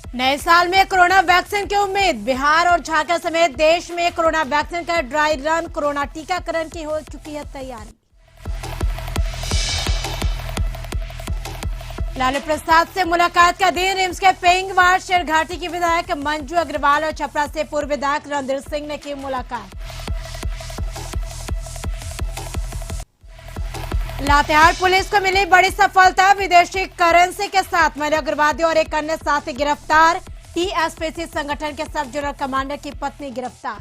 नए साल में कोरोना वैक्सीन की उम्मीद। बिहार और झारखंड समेत देश में कोरोना वैक्सीन का ड्राई रन। कोरोना टीकाकरण की हो चुकी है तैयारी। लालू प्रसाद से मुलाकात का दिन। रिम्स के पेइंग वार्ड शेरघाटी की विधायक मंजू अग्रवाल और छपरा से पूर्व विधायक रणधीर सिंह ने की मुलाकात। लातेहार पुलिस को मिली बड़ी सफलता। विदेशी करेंसी के साथ महिला उग्रवादी और एक अन्य साथी गिरफ्तार। टीएसपीसी संगठन के सब जोनल कमांडर की पत्नी गिरफ्तार।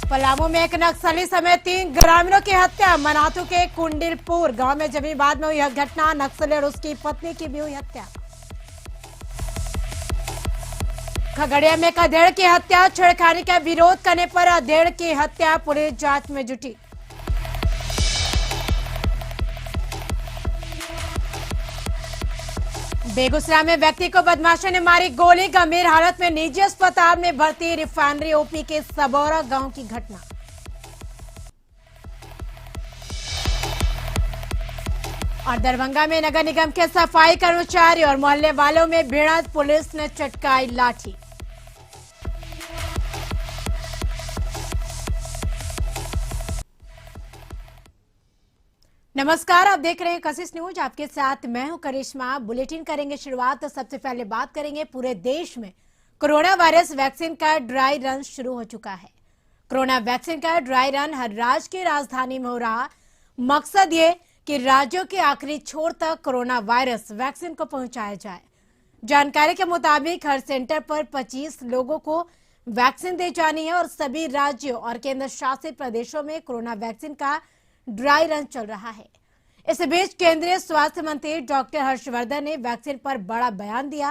पलामू में एक नक्सली समेत 3 ग्रामीणों की हत्या। मनातू के कुंडिलपुर गांव में जमीबाद में हुई यह घटना। नक्सली और उसकी पत्नी की भी हुई हत्या। खगड़िया में एक अधेड़ की हत्या। छेड़खानी का विरोध करने पर अधेड़ की हत्या। पुलिस जांच में जुटी। बेगूसराय में व्यक्ति को बदमाशों ने मारी गोली। गंभीर हालत में निजी अस्पताल में भर्ती। रिफाइनरी ओपी के सबौरा गांव की घटना। और दरभंगा में नगर निगम के सफाई कर्मचारी और मोहल्ले वालों में भिड़ंत। पुलिस ने चटकाई लाठी। नमस्कार, आप देख रहे हैं कशिश न्यूज। आपके साथ मैं हूं करिश्मा। बुलेटिन करेंगे शुरुआत। तो सबसे पहले बात करेंगे पूरे देश में कोरोना वायरस वैक्सीन का ड्राई रन शुरू हो चुका है। कोरोना वैक्सीन का ड्राई रन हर राज्य की राजधानी में हो रहा। मकसद ये कि राज्यों के आखिरी छोर तक कोरोना वायरस वैक्सीन को पहुंचाया जाए। जानकारी के मुताबिक हर सेंटर पर 25 लोगों को वैक्सीन दी जानी है और सभी राज्यों और केंद्र शासित प्रदेशों में कोरोना वैक्सीन का ड्राई रन चल रहा है। इस बीच केंद्रीय स्वास्थ्य मंत्री डॉक्टर हर्षवर्धन ने वैक्सीन पर बड़ा बयान दिया।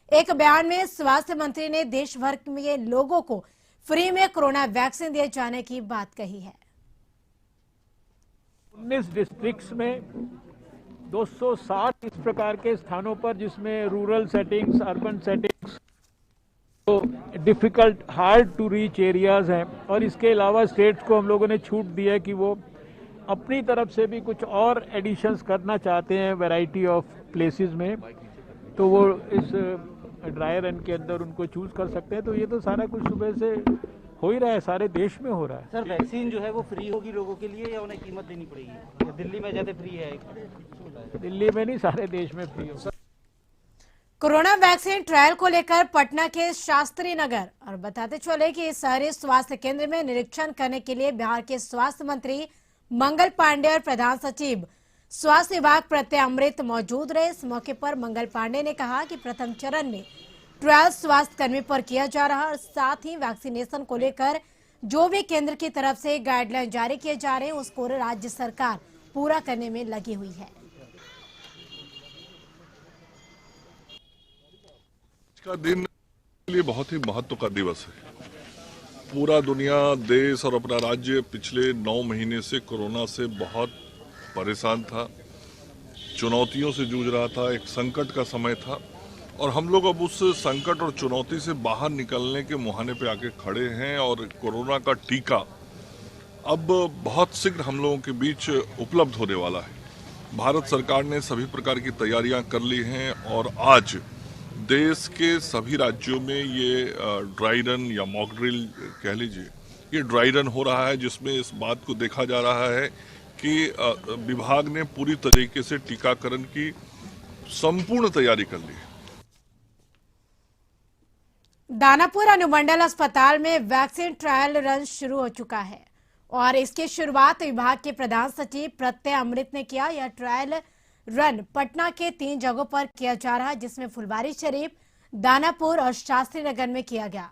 एक बयान में स्वास्थ्य मंत्री ने देश भर में लोगों को फ्री में कोरोना वैक्सीन दिए जाने की बात कही है। 19 डिस्ट्रिक्ट्स में 260 इस प्रकार के स्थानों पर, जिसमें रूरल सेटिंग्स, अर्बन सेटिंग्स, तो difficult hard to reach areas हैं। और इसके अलावा स्टेट्स को हम लोगों ने छूट दी है कि वो अपनी तरफ से भी कुछ और एडिशंस करना चाहते हैं वैरायटी ऑफ प्लेसेस में, तो वो इस ड्राई रन के अंदर उनको चूज कर सकते हैं। तो ये तो सारा कुछ सुबह से हो ही रहा है, सारे देश में हो रहा है। सर, वैक्सीन जो है वो फ्री होगी लोगों के लिए या उन्हें कीमत देनी पड़ेगी? दिल्ली में ज्यादा फ्री है? दिल्ली में नहीं, सारे देश में फ्री हो। कोरोना वैक्सीन ट्रायल को लेकर पटना के शास्त्री नगर और बताते चले कि शहरी स्वास्थ्य केंद्र में निरीक्षण करने के लिए बिहार के स्वास्थ्य मंत्री मंगल पांडे और प्रधान सचिव स्वास्थ्य विभाग प्रत्यय अमृत मौजूद रहे। इस मौके पर मंगल पांडे ने कहा कि प्रथम चरण में ट्रायल स्वास्थ्य कर्मी पर किया जा रहा है और साथ ही वैक्सीनेशन को लेकर जो भी केंद्र की तरफ से गाइडलाइन जारी किए जा रहे हैं उसको राज्य सरकार पूरा करने में लगी हुई है। का दिन के लिए बहुत ही महत्व का दिवस है। पूरा दुनिया, देश और अपना राज्य पिछले 9 महीने से कोरोना से बहुत परेशान था, चुनौतियों से जूझ रहा था, एक संकट का समय था और हम लोग अब उस संकट और चुनौती से बाहर निकलने के मुहाने पे आके खड़े हैं। और कोरोना का टीका अब बहुत शीघ्र हम लोगों के बीच उपलब्ध होने वाला है। भारत सरकार ने सभी प्रकार की तैयारियां कर ली हैं और आज देश के सभी राज्यों में ये ड्राई रन या मॉक ड्रिल कह लीजिए, ये ड्राई रन हो रहा है, जिसमें इस बात को देखा जा रहा है कि विभाग ने पूरी तरीके से टीकाकरण की संपूर्ण तैयारी कर ली है। दानापुर अनुमंडल अस्पताल में वैक्सीन ट्रायल रन शुरू हो चुका है और इसकी शुरुआत विभाग के प्रधान सचिव प्रत्यय अमृत ने किया। यह ट्रायल रन पटना के 3 जगहों पर किया जा रहा है, जिसमें फुलवारी शरीफ, दानापुर और शास्त्री नगर में किया गया।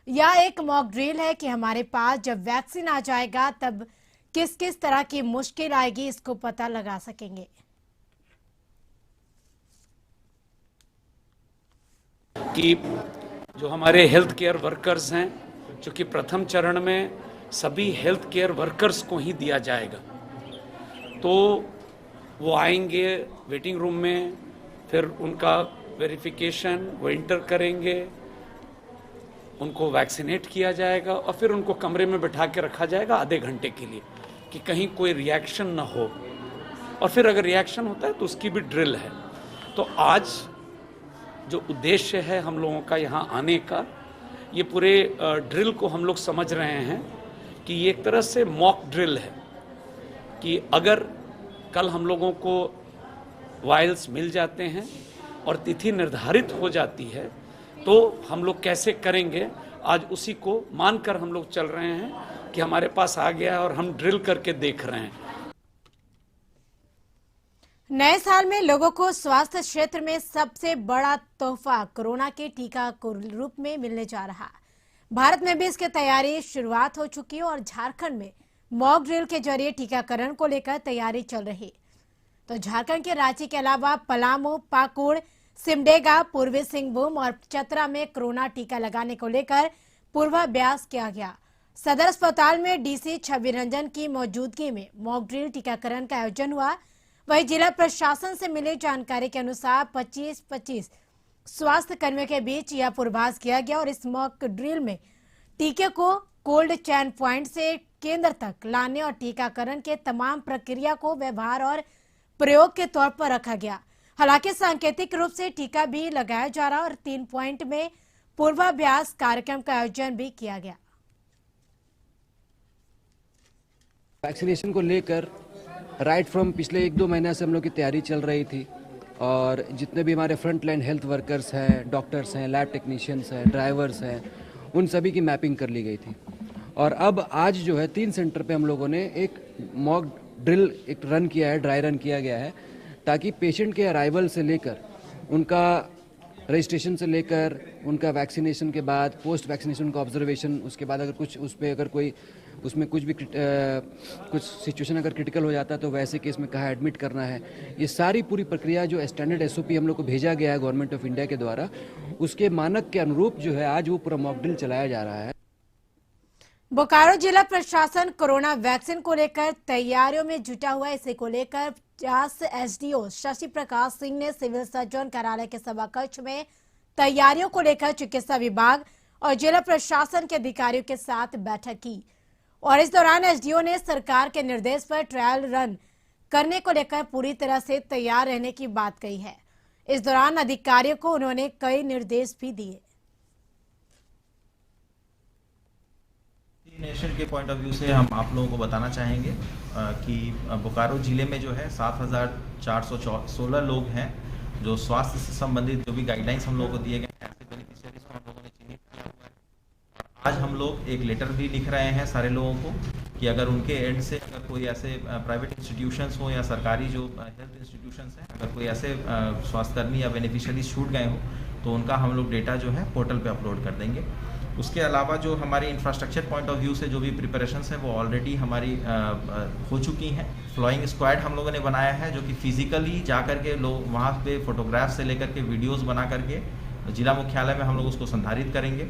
यह एक मॉक ड्रिल है कि हमारे पास जब वैक्सीन आ जाएगा तब किस किस तरह की मुश्किल आएगी इसको पता लगा सकेंगे। कि जो हमारे हेल्थ केयर वर्कर्स हैं, चूंकि प्रथम चरण में सभी हेल्थ केयर वर्कर्स को ही दिया जाएगा, तो वो आएंगे वेटिंग रूम में, फिर उनका वेरिफिकेशन वो इंटर करेंगे, उनको वैक्सीनेट किया जाएगा और फिर उनको कमरे में बिठा के रखा जाएगा आधे घंटे के लिए कि कहीं कोई रिएक्शन ना हो। और फिर अगर रिएक्शन होता है तो उसकी भी ड्रिल है। तो आज जो उद्देश्य है हम लोगों का यहाँ आने का, ये पूरे ड्रिल को हम लोग समझ रहे हैं कि ये एक तरह से मॉक ड्रिल है कि अगर कल हम लोगों को वायल्स मिल जाते हैं और तिथि निर्धारित हो जाती है तो हम लोग कैसे करेंगे, आज उसी को मानकर हम लोग चल रहे हैं कि हमारे पास आ गया है और हम ड्रिल करके देख रहे हैं। नए साल में लोगों को स्वास्थ्य क्षेत्र में सबसे बड़ा तोहफा कोरोना के टीका के रूप में मिलने जा रहा। भारत में भी इसकी तैयारी शुरुआत हो चुकी है और झारखंड में मॉक ड्रिल के जरिए टीकाकरण को लेकर तैयारी चल रही। तो झारखंड के रांची के अलावा पलामू, पाकुड़, सिमडेगा, पूर्वी सिंहभूम और चतरा में कोरोना टीका लगाने को लेकर पूर्वाभ्यास किया गया। सदर अस्पताल में डीसी छवि रंजन की मौजूदगी में मॉक ड्रिल टीकाकरण का आयोजन हुआ। वहीं जिला प्रशासन से मिली जानकारी के अनुसार 25-25 स्वास्थ्य कर्मियों के बीच यह पूर्वाभ्यास किया गया और इस मॉक ड्रिल में टीके को कोल्ड चैन पॉइंट से केंद्र तक लाने और टीकाकरण के तमाम प्रक्रिया को व्यवहार और प्रयोग के तौर पर रखा गया। हालांकि सांकेतिक रूप से टीका भी लगाया जा रहा और 3 पॉइंट में पूर्वाभ्यास कार्यक्रम का आयोजन भी किया गया। वैक्सीनेशन को लेकर राइट फ्रॉम पिछले 1-2 महीने से हम लोग की तैयारी चल रही थी और जितने भी हमारे फ्रंट लाइन हेल्थ वर्कर्स हैं, डॉक्टर्स हैं, लैब टेक्नीशियंस हैं, ड्राइवर्स हैं, उन सभी की मैपिंग कर ली गई थी। और अब आज जो है 3 सेंटर पे हम लोगों ने एक मॉक ड्रिल एक रन किया है, ड्राई रन किया गया है, ताकि पेशेंट के अराइवल से लेकर उनका रजिस्ट्रेशन से लेकर उनका वैक्सीनेशन के बाद पोस्ट वैक्सीनेशन का ऑब्जर्वेशन, उसके बाद अगर कुछ उस पर अगर कोई उसमें कुछ भी कुछ सिचुएशन अगर क्रिटिकल हो जाता है तो वैसे केस में कहाँ एडमिट करना है, ये सारी पूरी प्रक्रिया जो स्टैंडर्ड एसओपी हम लोग को भेजा गया है गवर्नमेंट ऑफ इंडिया के द्वारा, उसके मानक के अनुरूप जो है आज वो पूरा मॉक ड्रिल चलाया जा रहा है। बोकारो जिला प्रशासन कोरोना वैक्सीन को लेकर तैयारियों में जुटा हुआ है। इसी को लेकर 50 एसडीओ शशि प्रकाश सिंह ने सिविल सर्जन कार्यालय के सभा कक्ष में तैयारियों को लेकर चिकित्सा विभाग और जिला प्रशासन के अधिकारियों के साथ बैठक की और इस दौरान एसडीओ ने सरकार के निर्देश पर ट्रायल रन करने को लेकर पूरी तरह से तैयार रहने की बात कही है। इस दौरान अधिकारियों को उन्होंने कई निर्देश भी दिए। नेशन के पॉइंट ऑफ व्यू से हम आप लोगों को बताना चाहेंगे कि बोकारो जिले में जो है 7,416 लोग हैं जो स्वास्थ्य से संबंधित जो भी गाइडलाइंस हम लोगों को दिए गए हैं, ऐसे बेनिफिशियरीज को हम लोगों ने चिन्हित किया हुआ है। और आज हम लोग एक लेटर भी लिख रहे हैं सारे लोगों को कि अगर उनके एंड से अगर कोई ऐसे प्राइवेट इंस्टीट्यूशंस हो या सरकारी जो हेल्थ इंस्टीट्यूशंस हैं, अगर कोई ऐसे स्वास्थ्यकर्मी या बेनिफिशियरीज छूट गए हो तो उनका हम लोग डेटा जो है पोर्टल पे अपलोड कर देंगे। उसके अलावा जो हमारी इंफ्रास्ट्रक्चर पॉइंट ऑफ व्यू से जो भी प्रिपरेशंस हैं वो ऑलरेडी हमारी हो चुकी हैं। फ्लाइंग स्क्वाड हम लोगों ने बनाया है जो कि फिजिकली जा करके लोग वहाँ पे फोटोग्राफ से लेकर के वीडियोस बना करके जिला मुख्यालय में हम लोग उसको संधारित करेंगे।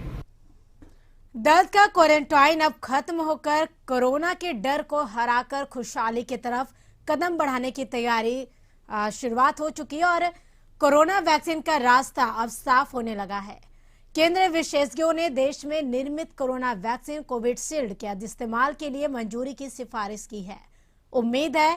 दर्द का क्वारंटाइन अब खत्म होकर कोरोना के डर को हराकर खुशहाली की तरफ कदम बढ़ाने की तैयारी शुरुआत हो चुकी है और कोरोना वैक्सीन का रास्ता अब साफ होने लगा है। केंद्रीय विशेषज्ञों ने देश में निर्मित कोरोना वैक्सीन कोविशील्ड के इस्तेमाल के लिए मंजूरी की सिफारिश की है। उम्मीद है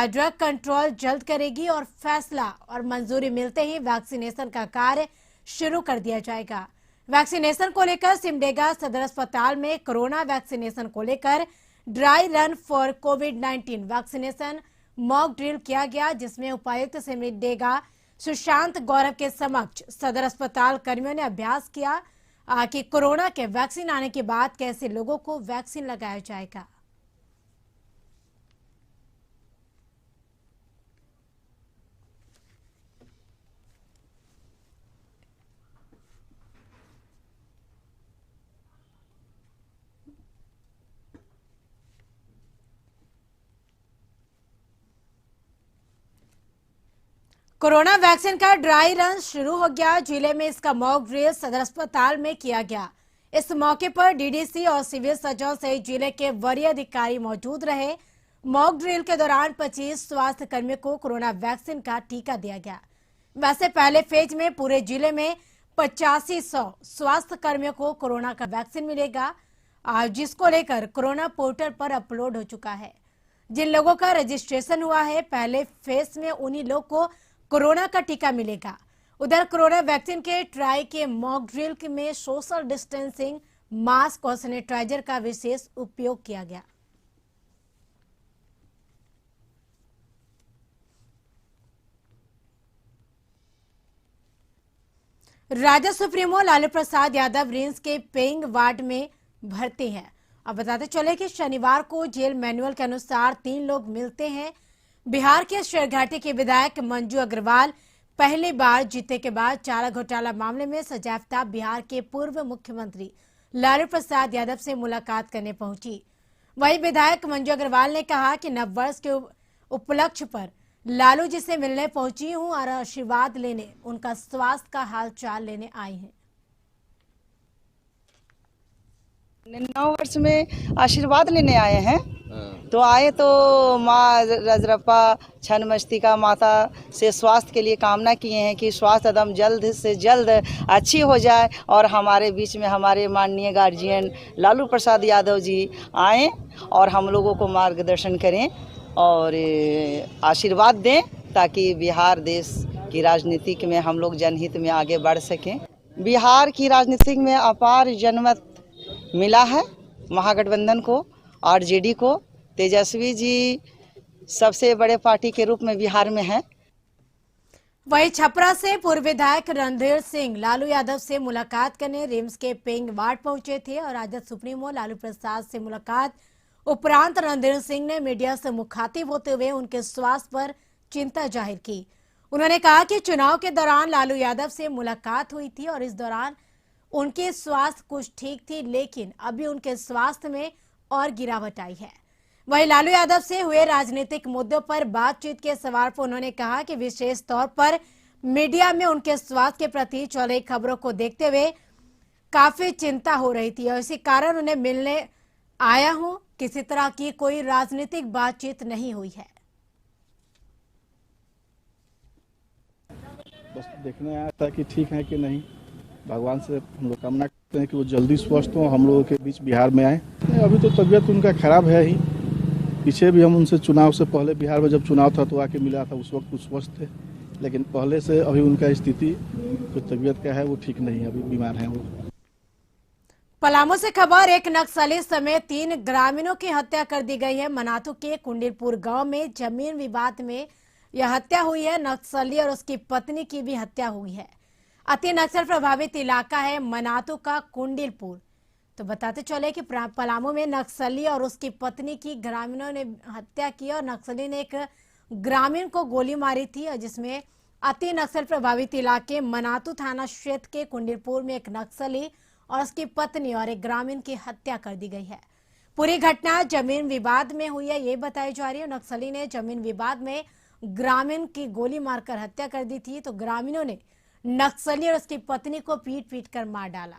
ड्रग कंट्रोल जल्द करेगी और फैसला और मंजूरी मिलते ही वैक्सीनेशन का कार्य शुरू कर दिया जाएगा। वैक्सीनेशन को लेकर सिमडेगा सदर अस्पताल में कोरोना वैक्सीनेशन को लेकर dry run for covid vaccination mock drill किया गया, जिसमें उपायुक्त सिमडेगा सुशांत गौरव के समक्ष सदर अस्पताल कर्मियों ने अभ्यास किया कि कोरोना के वैक्सीन आने के बाद कैसे लोगों को वैक्सीन लगाया जाएगा। कोरोना वैक्सीन का ड्राई रन शुरू हो गया। जिले में इसका मॉक ड्रिल सदर अस्पताल में किया गया। इस मौके पर डीडीसी और सिविल सर्जन सहित जिले के वरीय अधिकारी मौजूद रहे। मॉक ड्रिल के दौरान 25 स्वास्थ्य कर्मियों को कोरोना वैक्सीन का टीका दिया गया। वैसे पहले फेज में पूरे जिले में 8500 स्वास्थ्य कर्मियों को कोरोना का वैक्सीन मिलेगा, जिसको लेकर कोरोना पोर्टल पर अपलोड हो चुका है। जिन लोगों का रजिस्ट्रेशन हुआ है पहले फेज में उन्हीं लोग को कोरोना का टीका मिलेगा उधर कोरोना वैक्सीन के ट्राई के मॉक ड्रिल में सोशल डिस्टेंसिंग, मास्क और सैनिटाइजर का विशेष उपयोग किया गया। राजद सुप्रीमो लालू प्रसाद यादव रिम्स के पेइंग वार्ड में भर्ती हैं। अब बताते चले कि शनिवार को जेल मैनुअल के अनुसार 3 लोग मिलते हैं। बिहार के शेरघाटी के विधायक मंजू अग्रवाल पहली बार जीते के बाद चारा घोटाला मामले में सजायाफ्ता बिहार के पूर्व मुख्यमंत्री लालू प्रसाद यादव से मुलाकात करने पहुंची। वहीं विधायक मंजू अग्रवाल ने कहा कि नववर्ष के उपलक्ष्य पर लालू जी से मिलने पहुंची हूं और आशीर्वाद लेने, उनका स्वास्थ्य का हालचाल लेने आई हैं। नव वर्ष में आशीर्वाद लेने आए हैं। तो आए तो माँ रजरप्पा छन्नमस्तिका माता से स्वास्थ्य के लिए कामना किए हैं कि स्वास्थ्य एकदम जल्द से जल्द अच्छी हो जाए और हमारे बीच में हमारे माननीय गार्जियन लालू प्रसाद यादव जी आए और हम लोगों को मार्गदर्शन करें और आशीर्वाद दें ताकि बिहार देश की राजनीतिक में हम लोग जनहित में आगे बढ़ सकें। बिहार की राजनीतिक में अपार जनमत मिला है महागठबंधन को और जेडी को। तेजस्वी जी सबसे बड़े पार्टी के रूप में बिहार में है। वहीं छपरा से पूर्व विधायक रणधीर सिंह लालू यादव से मुलाकात करने रिम्स के पेइंग वार्ड पहुंचे थे और राजद सुप्रीमो लालू प्रसाद से मुलाकात उपरांत रणधीर सिंह ने मीडिया से मुखातिब होते हुए उनके स्वास्थ्य पर चिंता जाहिर की। उन्होंने कहा कि चुनाव के दौरान लालू यादव से मुलाकात हुई थी और इस दौरान उनके स्वास्थ्य कुछ ठीक थी, लेकिन अभी उनके स्वास्थ्य में और गिरावट आई है। वहीं लालू यादव से हुए राजनीतिक मुद्दों पर बातचीत के सवाल पर उन्होंने कहा कि विशेष तौर पर मीडिया में उनके स्वास्थ्य के प्रति चल रही खबरों को देखते हुए काफी चिंता हो रही थी और इसी कारण उन्हें मिलने आया हूं। किसी तरह की कोई राजनीतिक बातचीत नहीं हुई है। बस देखने आया था कि ठीक है कि नहीं। भगवान से हम लोग कामना करते हैं कि वो जल्दी स्वस्थ हो, हम लोगों के बीच बिहार में आए। अभी तो तबीयत उनका खराब है ही। पीछे भी हम उनसे चुनाव से पहले बिहार में जब चुनाव था तो आके मिला था, उस वक्त वो स्वस्थ थे, लेकिन पहले से अभी उनका स्थिति जो तबीयत का है वो ठीक नहीं है, अभी बीमार हैं वो। पलामू से खबर, एक नक्सली समेत 3 ग्रामीणों की हत्या कर दी गई है। मनातू के कुंडिलपुर गांव में जमीन विवाद में यह हत्या हुई है। नक्सली और उसकी पत्नी की भी हत्या हुई है। अति नक्सल प्रभावित इलाका है मनातू का कुंडिलपुर। तो बताते चले कि पलामू में नक्सली और उसकी पत्नी की ग्रामीणों ने हत्या की और नक्सली ने एक ग्रामीण को गोली मारी थी, और जिसमें अति नक्सल प्रभावित इलाके मनातू थाना क्षेत्र के कुंडिलपुर में एक नक्सली और उसकी पत्नी और एक ग्रामीण की हत्या कर दी गई है। पूरी घटना जमीन विवाद में हुई है, ये बताई जा रही है। नक्सली ने जमीन विवाद में ग्रामीण की गोली मारकर हत्या कर दी थी, तो ग्रामीणों ने नक्सली और उसकी पत्नी को पीट पीट कर मार डाला।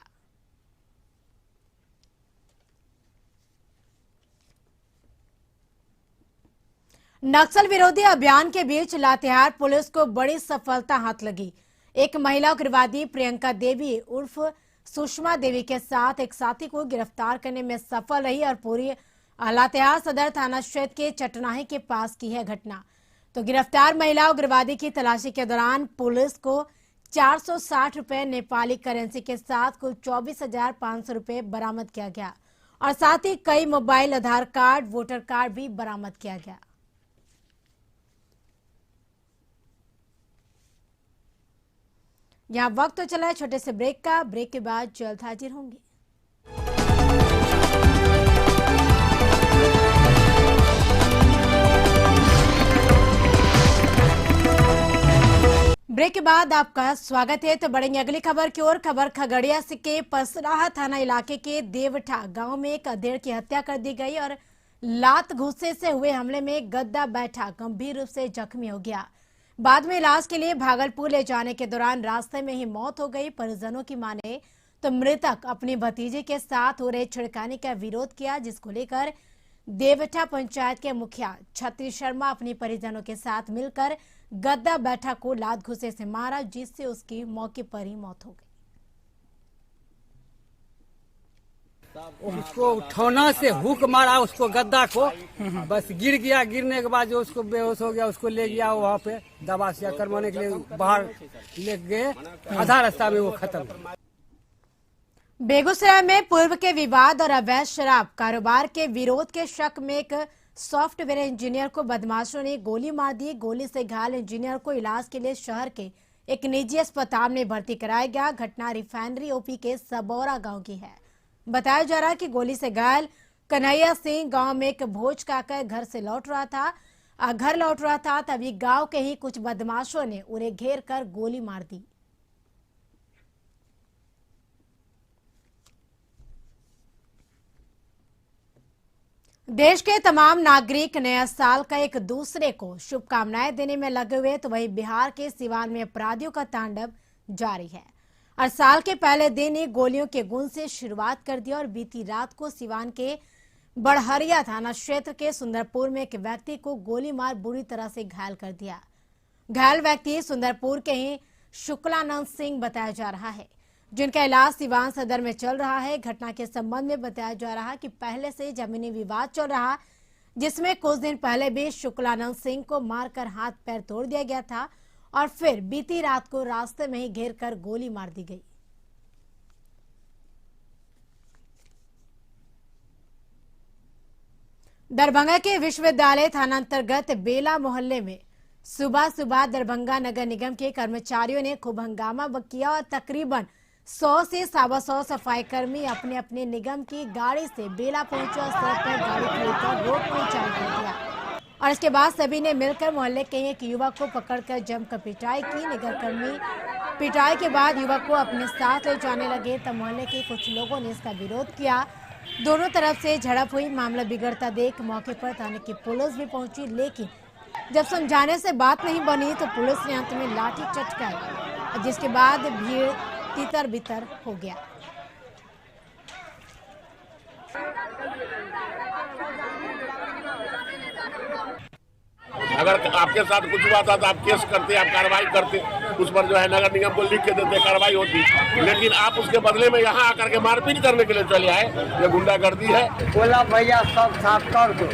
नक्सल विरोधी अभियान के बीच लातेहार पुलिस को बड़ी सफलता हाथ लगी। एक महिला उग्रवादी प्रियंका देवी उर्फ सुषमा देवी के साथ एक साथी को गिरफ्तार करने में सफल रही और पूरी लातेहार सदर थाना क्षेत्र के चटनाही के पास की है घटना। तो गिरफ्तार महिला उग्रवादी की तलाशी के दौरान पुलिस को 460 रुपए नेपाली करेंसी के साथ कुल 24,500 रुपए बरामद किया गया और साथ ही कई मोबाइल, आधार कार्ड, वोटर कार्ड भी बरामद किया गया। यहाँ वक्त तो चला है छोटे से ब्रेक का। ब्रेक के बाद जल्द हाजिर होंगे। ब्रेक के बाद आपका स्वागत है। तो बढ़ेंगे अगली खबर की ओर। खबर खगड़िया से के पसराहा थाना इलाके के देवठा गांव में एक अधेड़ की हत्या कर दी गई और लात घुस्से से हुए हमले में गद्दा बैठा गंभीर रूप से जख्मी हो गया। बाद में इलाज के लिए भागलपुर ले जाने के दौरान रास्ते में ही मौत हो गई। परिजनों की माने तो मृतक अपनी भतीजे के साथ हो रहे छिड़काने का विरोध किया, जिसको लेकर देवठा पंचायत के मुखिया छत्री शर्मा अपने परिजनों के साथ मिलकर गद्दा बैठा को लात घुसे से मारा, जिससे उसकी मौके पर ही मौत हो गई। उसको उठौना से हुक मारा उसको गद्दा को, बस गिर गया। गिरने के बाद जो उसको बेहोश हो गया, उसको ले गया वहाँ पे दवा से करवाने के लिए बाहर ले गए, आधा रास्ता में वो खत्म। बेगूसराय में पूर्व के विवाद और अवैध शराब कारोबार के विरोध के शक में एक सॉफ्टवेयर इंजीनियर को बदमाशों ने गोली मार दी। गोली से घायल इंजीनियर को इलाज के लिए शहर के एक निजी अस्पताल में भर्ती कराया गया। घटना रिफाइनरी ओपी के सबौरा गांव की है। बताया जा रहा है कि गोली से घायल कन्हैया सिंह गांव में एक भोज खाकर घर लौट रहा था तभी गांव के ही कुछ बदमाशों ने उन्हें घेर कर गोली मार दी। देश के तमाम नागरिक नया साल का एक दूसरे को शुभकामनाएं देने में लगे हुए, तो वहीं बिहार के सिवान में अपराधियों का तांडव जारी है। और साल के पहले दिन ही गोलियों के गुण से शुरुआत कर दिया और बीती रात को सिवान के बड़हरिया थाना क्षेत्र के सुंदरपुर में एक व्यक्ति को गोली मार बुरी तरह से घायल कर दिया। घायल व्यक्ति सुंदरपुर के ही शुक्लानंद सिंह बताया जा रहा है, जिनका इलाज सिवान सदर में चल रहा है। घटना के संबंध में बताया जा रहा है कि पहले से जमीनी विवाद चल रहा, जिसमें कुछ दिन पहले भी शुक्लानंद सिंह को मारकर हाथ पैर तोड़ दिया गया था और फिर बीती रात को रास्ते में ही घेरकर गोली मार दी गई। दरभंगा के विश्वविद्यालय थाना अंतर्गत बेला मोहल्ले में सुबह सुबह दरभंगा नगर निगम के कर्मचारियों ने खूब हंगामा किया और तकरीबन 100 से 125 सफाई कर्मी अपने अपने निगम की गाड़ी से बेला पहुंचे और सड़क पर गाड़ी खड़ीकर रोड को चालू कर दिया। और इसके बाद सभी ने मिलकर मोहल्ले के एक युवक को पकड़कर जमकर पिटाई की। नगर कर्मी पिटाई के बाद युवक को अपने साथ ले जाने लगे, तब मोहल्ले के कुछ लोगों ने इसका विरोध किया। दोनों तरफ से झड़प हुई। मामला बिगड़ता देख मौके पर थाने की पुलिस भी पहुंची, लेकिन जब समझाने से बात नहीं बनी तो पुलिस ने अंत में लाठी चटकाई, जिसके बाद भीड़ तितर बितर हो गया। अगर आपके साथ कुछ हुआ था तो आप केस करते, आप कार्रवाई करते, उस पर जो है नगर निगम को लिख के देते, कार्रवाई होती। लेकिन आप उसके बदले में यहाँ आकर के मारपीट करने के लिए चले आए, ये गुंडागर्दी है। बोला भैया सब साफ कर दो,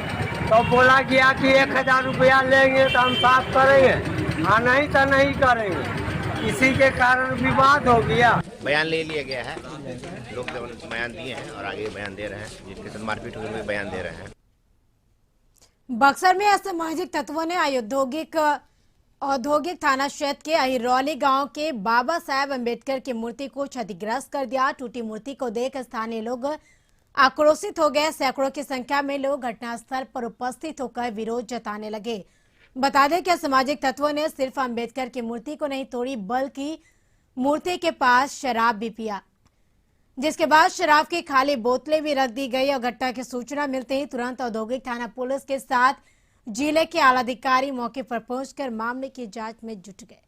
तो बोला गया कि 1000 रुपया लेंगे तो हम साफ करेंगे, नहीं तो नहीं करेंगे। इसी के कारण विवाद हो गया। बयान ले लिया गया है, लोग बयान दिए हैं और आगे बयान दे रहे हैं, जिनके साथ मारपीट हुई है बयान दे रहे हैं। बक्सर में असामाजिक तत्वों ने औद्योगिक थाना क्षेत्र के अहिरौली गांव के बाबा साहेब अम्बेडकर की मूर्ति को क्षतिग्रस्त कर दिया। टूटी मूर्ति को देख स्थानीय लोग आक्रोशित हो गए। सैकड़ों की संख्या में लोग घटनास्थल पर उपस्थित होकर विरोध जताने लगे। बता दें कि असामाजिक तत्वों ने सिर्फ अम्बेडकर की मूर्ति को नहीं तोड़ी, बल्कि मूर्ति के पास शराब भी पिया, जिसके बाद शराब की खाली बोतलें भी रख दी गई। और घटना की सूचना मिलते ही तुरंत औद्योगिक थाना पुलिस के साथ जिले के आला अधिकारी मौके पर पहुंचकर मामले की जांच में जुट गए।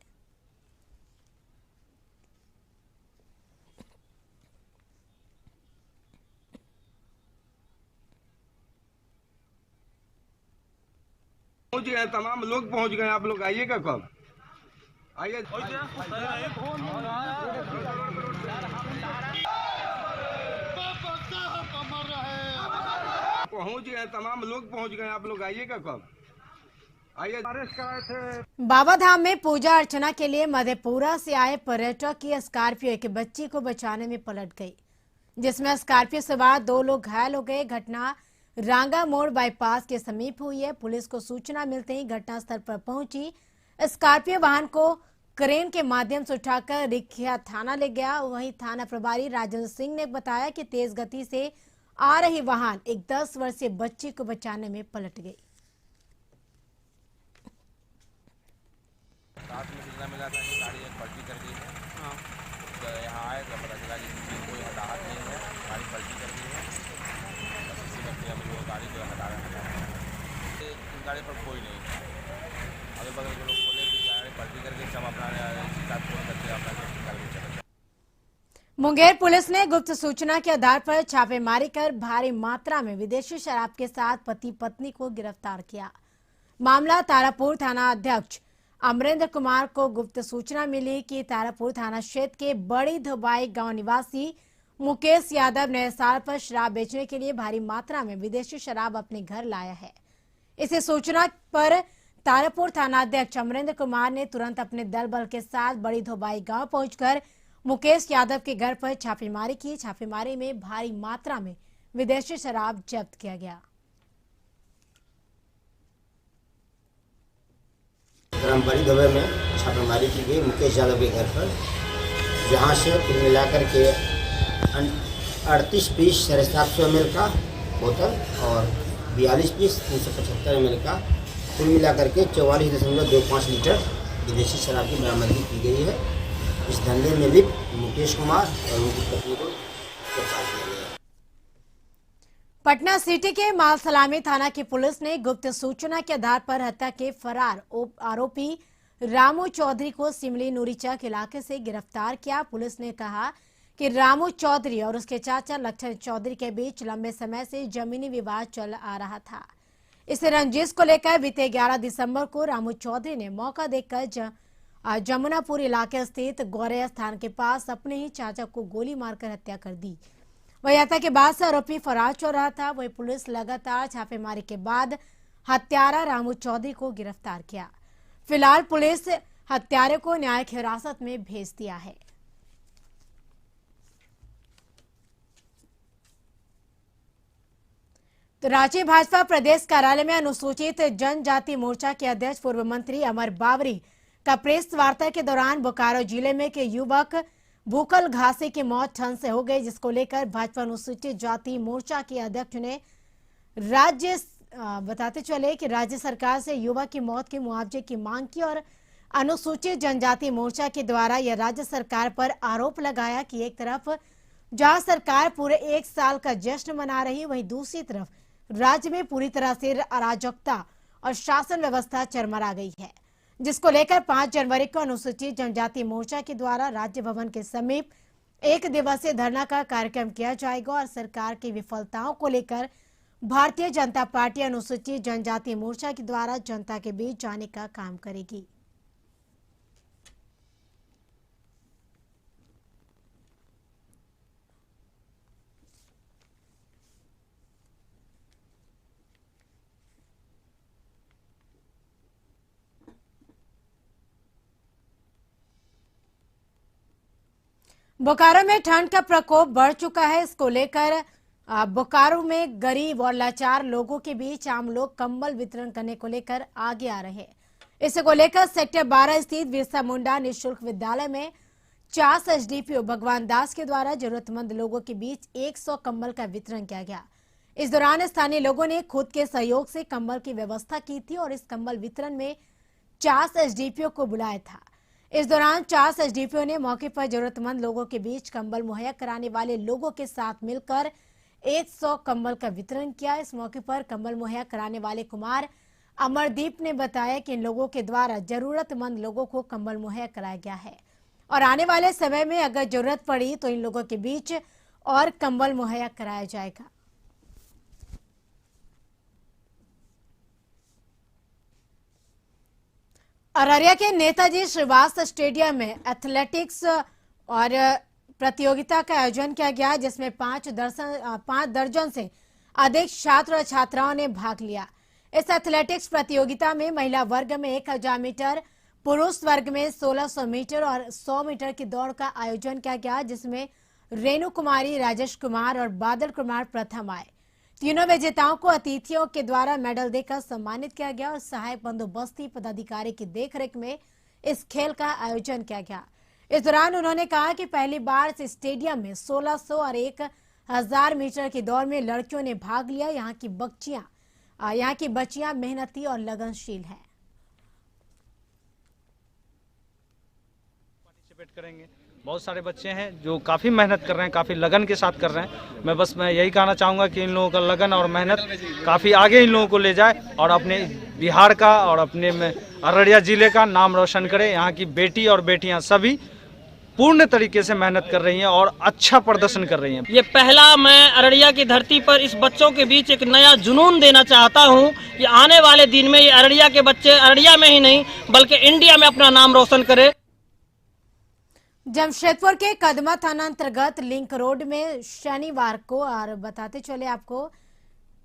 पहुंच गए, तमाम लोग पहुंच गए। आप लोग आइएगा कब? आइए। पहुंच गए, तमाम लोग पहुंच गए। आप लोग आइएगा कब? आइए। बाबा धाम में पूजा अर्चना के लिए मधेपुरा से आए पर्यटक की स्कॉर्पियो एक बच्ची को बचाने में पलट गई, जिसमें स्कॉर्पियो सवार 2 लोग घायल हो गए। घटना रांगा मोड़ बाईपास के समीप हुई है। पुलिस को सूचना मिलते ही घटनास्थल पर पहुंची स्कॉर्पियो वाहन को क्रेन के माध्यम से उठाकर रिखिया थाना ले गया। वहीं थाना प्रभारी राजेंद्र सिंह ने बताया कि तेज गति से आ रही वाहन एक 10 वर्षीय बच्ची को बचाने में पलट गई। रात में सूचना मिला था कि गाड़ी एक पलटी कर गई है। जब यहाँ आए तो पता चला कि कोई हताहत नहीं है, गाड़ी पलटी कर गई है। बस इसी वक्त हम लोग गाड़ी को हटा रहे हैं। गाड़ी पर कोई नहीं है, अगल बगल के लोग बोले कि गाड़ी पलटी करके सब अपना शिकायत फोन करके अपना निकाल के चले। मुंगेर पुलिस ने गुप्त सूचना के आधार पर छापेमारी कर भारी मात्रा में विदेशी शराब के साथ पति पत्नी को गिरफ्तार किया। मामला तारापुर थाना अध्यक्ष अमरेंद्र कुमार को गुप्त सूचना मिली कि तारापुर थाना क्षेत्र के बड़ी धोबाई गांव निवासी मुकेश यादव नए साल पर शराब बेचने के लिए भारी मात्रा में विदेशी शराब अपने घर लाया है। इसे सूचना पर तारापुर थानाध्यक्ष अमरेंद्र कुमार ने तुरंत अपने दल बल के साथ बड़ी धोबाई गांव पहुंचकर मुकेश यादव के घर पर छापेमारी की। छापेमारी में भारी मात्रा में विदेशी शराब जब्त किया गया। ग्राम बड़ी धोबे में छापेमारी की गई मुकेश यादव के घर पर, जहां से कुल मिलाकर के 38 पीस 750 ml का बोतल और 42 पीस 375 ml का कुल मिलाकर के 44.25 लीटर विदेशी शराब की बरामदगी की गई है। इस धंधे में लिप्त मुकेश कुमार और उनकी पत्नी को गिरफ्तार किया गया। पटना सिटी के माल सलामी थाना की पुलिस ने गुप्त सूचना के आधार पर हत्या के फरार आरोपी रामू चौधरी को सिमली नूरीचक इलाके से गिरफ्तार किया। पुलिस ने कहा कि रामू चौधरी और उसके चाचा लक्षण चौधरी के बीच लंबे समय से जमीनी विवाद चल आ रहा था। इसे रंजिश को लेकर बीते 11 दिसंबर को रामू चौधरी ने मौका देखकर जमुनापुर इलाके स्थित गौरैया स्थान के पास अपने ही चाचा को गोली मारकर हत्या कर दी। वही हत्या के बाद से आरोपी फरार चल रहा था। वही पुलिस लगातार छापेमारी के बाद हत्यारा रामू चौधरी को गिरफ्तार किया। फिलहाल पुलिस हत्यारे को न्यायिक हिरासत में भेज दिया है। तो रांची भाजपा प्रदेश कार्यालय में अनुसूचित जनजाति मोर्चा के अध्यक्ष पूर्व मंत्री अमर बावरी का प्रेस वार्ता के दौरान बोकारो जिले में के युवक भूखल घासी की मौत ठंड से हो गई, जिसको लेकर भाजपा अनुसूचित जाति मोर्चा के अध्यक्ष ने बताते चले कि राज्य सरकार से युवक की मौत के मुआवजे की मांग की और अनुसूचित जनजाति मोर्चा के द्वारा यह राज्य सरकार पर आरोप लगाया कि एक तरफ जहां सरकार पूरे 1 साल का जश्न मना रही, वहीं दूसरी तरफ राज्य में पूरी तरह से अराजकता और शासन व्यवस्था चरमरा गई है, जिसको लेकर 5 जनवरी को अनुसूचित जनजाति मोर्चा के द्वारा राज्य भवन के समीप 1 दिवसीय धरना का कार्यक्रम किया जाएगा और सरकार की विफलताओं को लेकर भारतीय जनता पार्टी अनुसूचित जनजाति मोर्चा के द्वारा जनता के बीच जाने का काम करेगी। बोकारो में ठंड का प्रकोप बढ़ चुका है। इसको लेकर बोकारो में गरीब और लाचार लोगों के बीच आम लोग कंबल वितरण करने को लेकर आगे आ रहे हैं। इसको लेकर सेक्टर 12 स्थित बिरसा मुंडा निःशुल्क विद्यालय में चास एसडीपीओ भगवान दास के द्वारा जरूरतमंद लोगों के बीच 100 कंबल का वितरण किया गया। इस दौरान स्थानीय लोगों ने खुद के सहयोग से कंबल की व्यवस्था की थी और इस कंबल वितरण में चास एसडीपीओ को बुलाया था। इस दौरान चास एसडीपीओ ने मौके पर जरूरतमंद लोगों के बीच कंबल मुहैया कराने वाले लोगों के साथ मिलकर 100 कंबल का वितरण किया। इस मौके पर कंबल मुहैया कराने वाले कुमार अमरदीप ने बताया कि इन लोगों के द्वारा जरूरतमंद लोगों को कंबल मुहैया कराया गया है और आने वाले समय में अगर जरूरत पड़ी तो इन लोगों के बीच और कंबल मुहैया कराया जाएगा। अररिया के नेताजी श्रीवास्तव स्टेडियम में एथलेटिक्स और प्रतियोगिता का आयोजन किया गया, जिसमें 5 दर्जन से अधिक छात्र और छात्राओं ने भाग लिया। इस एथलेटिक्स प्रतियोगिता में महिला वर्ग में 1000 मीटर, पुरुष वर्ग में 1600 मीटर और 100 मीटर की दौड़ का आयोजन किया गया, जिसमें रेणु कुमारी, राजेश कुमार और बादल कुमार प्रथम आए। तीनों विजेताओं को अतिथियों के द्वारा मेडल देकर सम्मानित किया गया और सहायक बंदोबस्ती पदाधिकारी की देखरेख में इस खेल का आयोजन किया गया। इस दौरान उन्होंने कहा कि पहली बार इस स्टेडियम में 1600 और 1000 मीटर की दौड़ में लड़कियों ने भाग लिया। यहाँ की बच्चियां मेहनती और लगनशील हैं। पार्टिसिपेट करेंगे। बहुत सारे बच्चे हैं जो काफ़ी मेहनत कर रहे हैं, काफ़ी लगन के साथ कर रहे हैं। मैं यही कहना चाहूँगा कि इन लोगों का लगन और मेहनत काफ़ी आगे इन लोगों को ले जाए और अपने बिहार का और अपने अररिया ज़िले का नाम रोशन करे। यहाँ की बेटी और बेटियाँ सभी पूर्ण तरीके से मेहनत कर रही हैं और अच्छा प्रदर्शन कर रही हैं। ये पहला मैं अररिया की धरती पर इस बच्चों के बीच एक नया जुनून देना चाहता हूँ कि आने वाले दिन में ये अररिया के बच्चे अररिया में ही नहीं बल्कि इंडिया में अपना नाम रोशन करे। जमशेदपुर के कदमा थाना अंतर्गत लिंक रोड में शनिवार को, और बताते चले आपको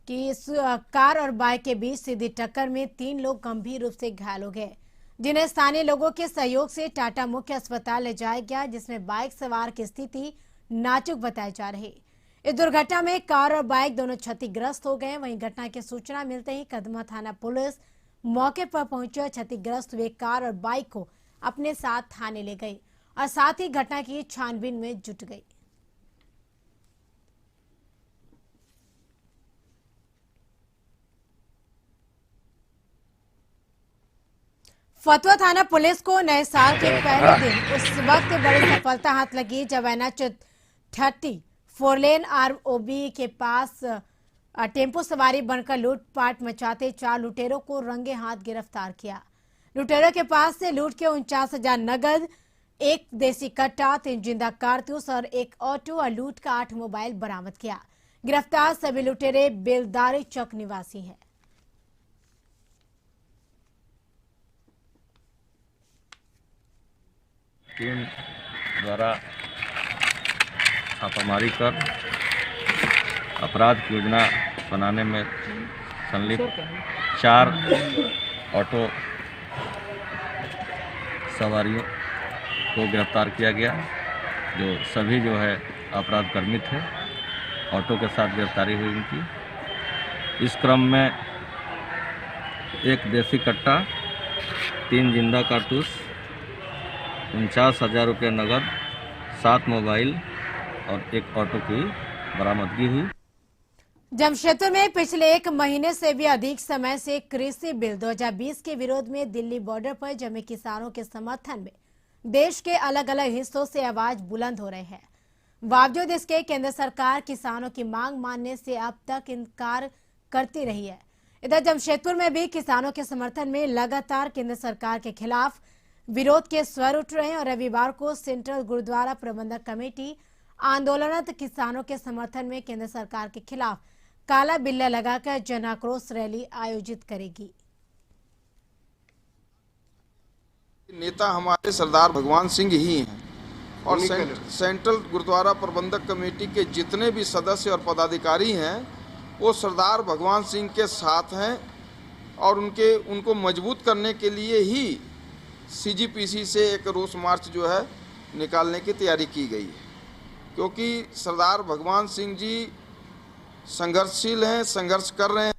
कि इस कार और बाइक के बीच सीधी टक्कर में 3 लोग गंभीर रूप से घायल हो गए, जिन्हें स्थानीय लोगों के सहयोग से टाटा मुख्य अस्पताल ले जाया गया, जिसमें बाइक सवार की स्थिति नाजुक बताई जा रही। इस दुर्घटना में कार और बाइक दोनों क्षतिग्रस्त हो गए। वहीं घटना की सूचना मिलते ही कदमा थाना पुलिस मौके पर पहुंचे, क्षतिग्रस्त हुए कार और बाइक को अपने साथ थाने ले गई और साथ ही घटना की छानबीन में जुट गई। फतवा थाना पुलिस को नए साल के पहले दिन उस वक्त बड़ी सफलता हाथ लगी जब NH-30 4 लेन ROB के पास टेम्पो सवारी बनकर लूटपाट मचाते 4 लुटेरों को रंगे हाथ गिरफ्तार किया। लुटेरों के पास से लूट के 49,000 नगद, 1 देसी कट्टा, 3 जिंदा कारतूस और 1 ऑटो और लूट का 8 मोबाइल बरामद किया। गिरफ्तार सभी लुटेरे बेलदारी चौक निवासी हैं। टीम द्वारा छापामारी कर अपराध की योजना बनाने में संलिप्त 4 ऑटो सवारियों को गिरफ्तार किया गया, जो सभी जो है अपराध कर्मी थे। ऑटो के साथ गिरफ्तारी हुई उनकी। इस क्रम में 1 देसी कट्टा, 3 जिंदा कारतूस, 49,000 रुपये नगद, 7 मोबाइल और 1 ऑटो की बरामदगी हुई। जमशेदपुर में पिछले 1 महीने से भी अधिक समय से कृषि बिल 2020 के विरोध में दिल्ली बॉर्डर पर जमे किसानों के समर्थन में देश के अलग अलग हिस्सों से आवाज बुलंद हो रहे हैं। बावजूद इसके केंद्र सरकार किसानों की मांग मानने से अब तक इनकार करती रही है। इधर जमशेदपुर में भी किसानों के समर्थन में लगातार केंद्र सरकार के खिलाफ विरोध के स्वर उठ रहे हैं और रविवार को सेंट्रल गुरुद्वारा प्रबंधक कमेटी आंदोलनरत किसानों के समर्थन में केंद्र सरकार के खिलाफ काला बिल्ला लगाकर जन आक्रोश रैली आयोजित करेगी। नेता हमारे सरदार भगवान सिंह ही हैं और सेंट्रल गुरुद्वारा प्रबंधक कमेटी के जितने भी सदस्य और पदाधिकारी हैं वो सरदार भगवान सिंह के साथ हैं और उनको मजबूत करने के लिए ही CGPC से एक रोष मार्च जो है निकालने की तैयारी की गई है, क्योंकि सरदार भगवान सिंह जी संघर्षशील हैं, संघर्ष कर रहे हैं।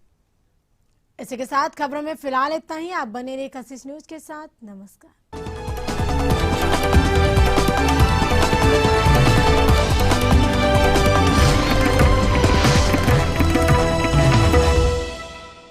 इसी के साथ खबरों में फिलहाल इतना ही। आप बने रहिए कशिश न्यूज के साथ। नमस्कार।